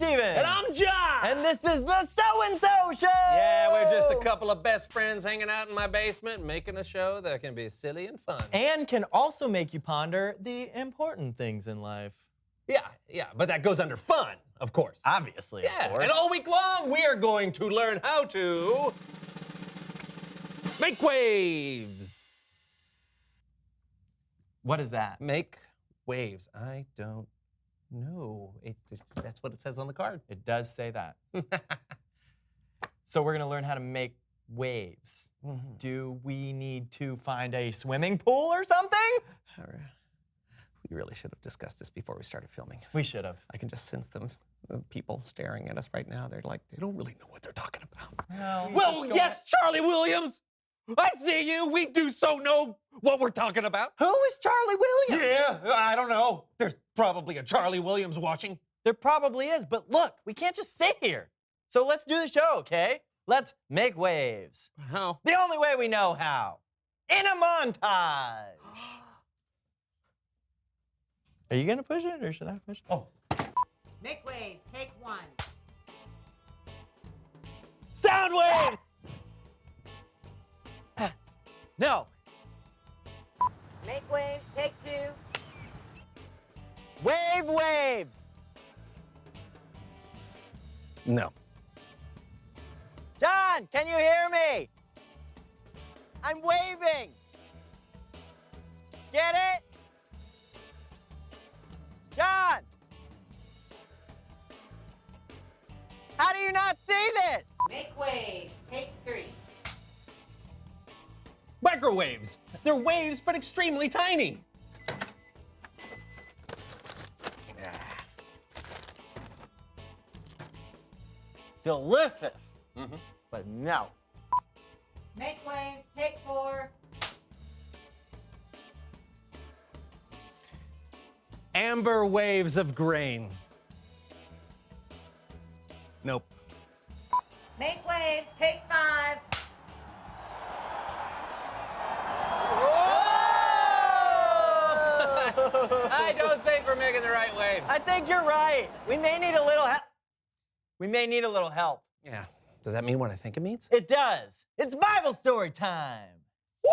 Steven. And I'm John. And this is the So-and-So Show. Yeah, we're just a couple of best friends hanging out in my basement making a show that can be silly and fun. And can also make you ponder the important things in life. Yeah, but that goes under fun, of course. Obviously, Yeah, of course. and all week long, we are going to learn how to make waves. What is that? Make waves. I don't know. That's what it says on the card. It does say that. So we're going to learn how to make waves. Mm-hmm. Do we need to find a swimming pool or something? We really should have discussed this before we started filming. We should have. I can just sense them, the people staring at us right now. They're like, they don't really know what they're talking about. Well, yes, Charlie Williams. I see you. We do so know what we're talking about. Who is Charlie Williams? Yeah, I don't know. There's probably a Charlie Williams watching. There probably is, but look, we can't just sit here. So let's do the show, okay? Let's make waves. How? The only way we know how. In a montage. Are you gonna push it or should I push it? Oh. Make waves, take one. Sound waves! No. Make waves, take two. Wave waves. No. John, can you hear me? I'm waving. Get it? John! How do you not see this? Make waves, take three. Microwaves. They're waves, but extremely tiny. Delicious. But no. Make waves, take four. Amber waves of grain. Nope. Make waves, take five. I don't think we're making the right waves. I think you're right. We may need a little help. We may need a little help. Yeah. Does that mean what I think it means? It does. It's Bible story time. Woo!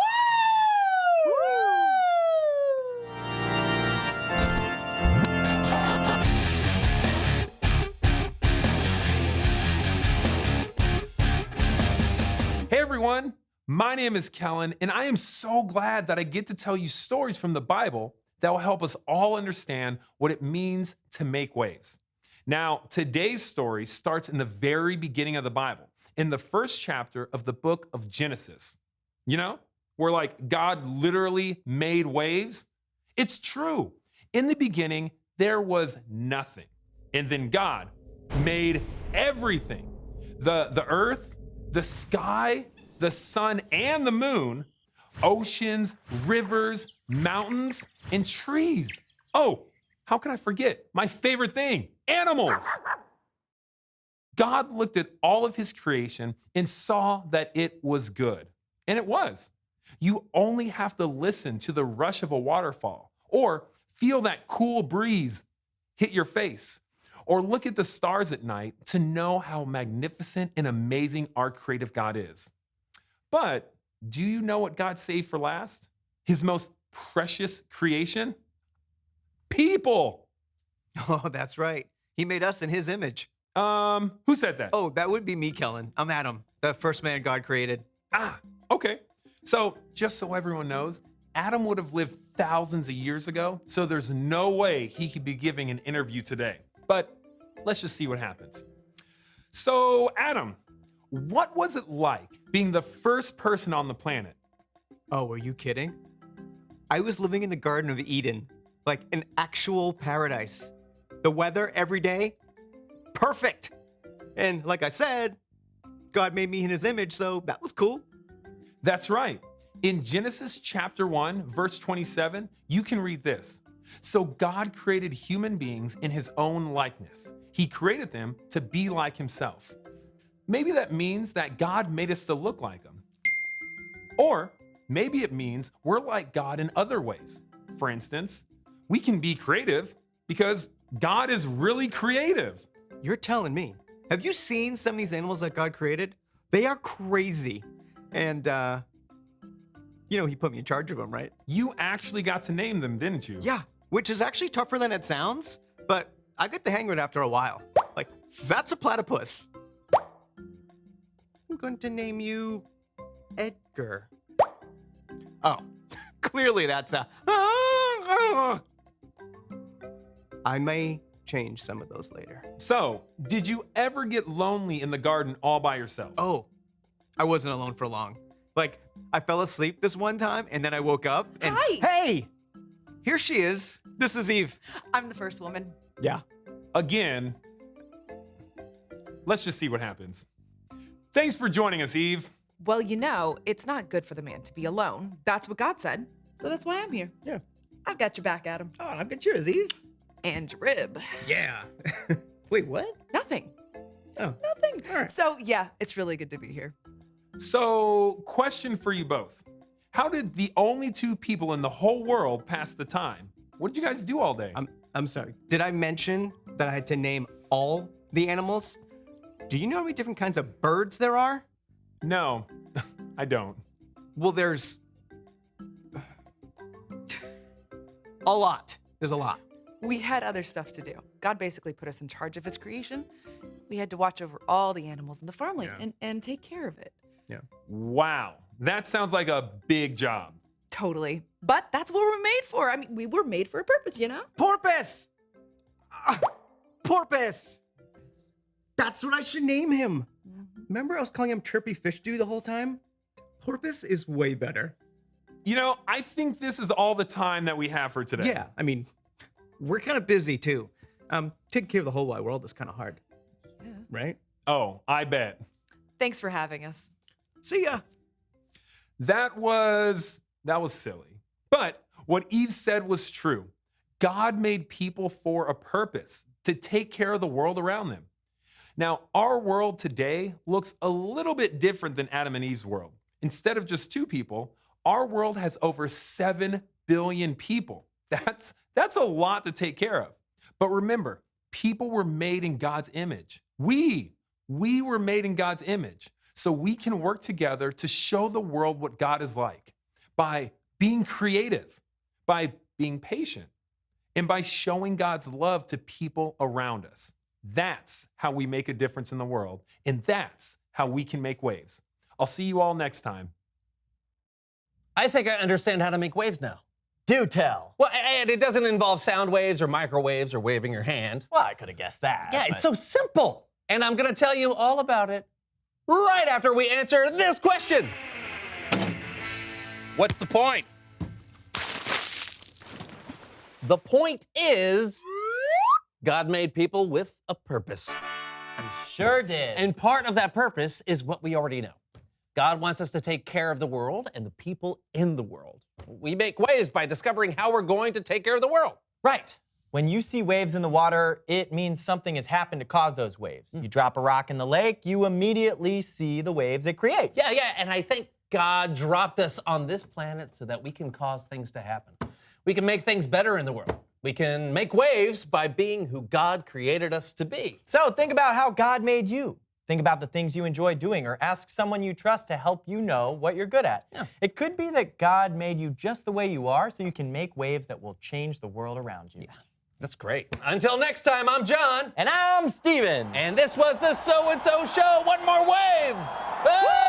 Hey everyone, my name is Kellen, and I am so glad that I get to tell you stories from the Bible that will help us all understand what it means to make waves. Now, today's story starts in the very beginning of the Bible, in the first chapter of the book of Genesis. You know, where like God literally made waves. It's true. In the beginning, there was nothing. And then God made everything. The earth, the sky, the sun, and the moon, oceans, rivers, mountains, and trees. Oh, how can I forget my favorite thing, animals? God looked at all of his creation and saw that it was good. And it was. You only have to listen to the rush of a waterfall or feel that cool breeze hit your face or look at the stars at night to know how magnificent and amazing our creative God is. But do you know what God saved for last? His most precious creation? People. Oh, that's right. He made us in his image. Who said that? Oh, that would be me, Kellen. I'm Adam, the first man God created. Ah, okay. So just so everyone knows, Adam would have lived thousands of years ago, so there's no way he could be giving an interview today. But let's just see what happens. So Adam, what was it like being the first person on the planet? Oh, are you kidding? I was living in the Garden of Eden, like an actual paradise. The weather every day, perfect. And like I said, God made me in his image, so that was cool. That's right. In Genesis chapter 1, verse 27, you can read this. So God created human beings in his own likeness. He created them to be like himself. Maybe that means that God made us to look like him. Or maybe it means we're like God in other ways. For instance, we can be creative because God is really creative. You're telling me. Have you seen some of these animals that God created? They are crazy. And, he put me in charge of them, right? You actually got to name them, didn't you? Yeah, which is actually tougher than it sounds, but I get the hang of it after a while. Like, that's a platypus. I'm going to name you Edgar. Oh, clearly that's a... I may change some of those later. So, did you ever get lonely in the garden all by yourself? Oh, I wasn't alone for long. Like, I fell asleep this one time, and then I woke up, and Hi. hey, here she is. This is Eve. I'm the first woman. Yeah. Again, let's just see what happens. Thanks for joining us, Eve. Well, it's not good for the man to be alone. That's what God said. So that's why I'm here. Yeah. I've got your back, Adam. Oh, I've got yours, Eve. And your rib. Yeah. Wait, what? Nothing. Oh. Nothing. All right. So, yeah, it's really good to be here. So, question for you both. How did the only two people in the whole world pass the time? What did you guys do all day? I'm sorry. Did I mention that I had to name all the animals? Do you know how many different kinds of birds there are? No, I don't. Well, there's a lot. There's a lot. We had other stuff to do. God basically put us in charge of his creation. We had to watch over all the animals in the farmland and take care of it. Yeah. Wow, that sounds like a big job. Totally. But that's what we're made for. I mean, we were made for a purpose, Porpoise! Porpoise! That's what I should name him. Remember I was calling him Chirpy Fish Dude the whole time? Porpoise is way better. I think this is all the time that we have for today. Yeah, I mean, we're kind of busy too. Taking care of the whole wide world is kind of hard. Yeah. Right? Oh, I bet. Thanks for having us. See ya. That was silly. But what Eve said was true. God made people for a purpose, to take care of the world around them. Now, our world today looks a little bit different than Adam and Eve's world. Instead of just two people, our world has over 7 billion people. That's a lot to take care of. But remember, people were made in God's image. We were made in God's image. So we can work together to show the world what God is like by being creative, by being patient, and by showing God's love to people around us. That's how we make a difference in the world, and that's how we can make waves. I'll see you all next time. I think I understand how to make waves now. Do tell. Well, and it doesn't involve sound waves or microwaves or waving your hand. Well, I could have guessed that. Yeah, it's so simple. And I'm going to tell you all about it right after we answer this question. What's the point? The point is, God made people with a purpose. He sure did. And part of that purpose is what we already know. God wants us to take care of the world and the people in the world. We make waves by discovering how we're going to take care of the world. Right. When you see waves in the water, it means something has happened to cause those waves. You drop a rock in the lake, you immediately see the waves it creates. Yeah, and I think God dropped us on this planet so that we can cause things to happen. We can make things better in the world. We can make waves by being who God created us to be. So think about how God made you. Think about the things you enjoy doing, or ask someone you trust to help you know what you're good at. Yeah. It could be that God made you just the way you are so you can make waves that will change the world around you. Yeah, that's great. Until next time, I'm John. And I'm Steven. And this was the So-and-so Show. One more wave. Hey!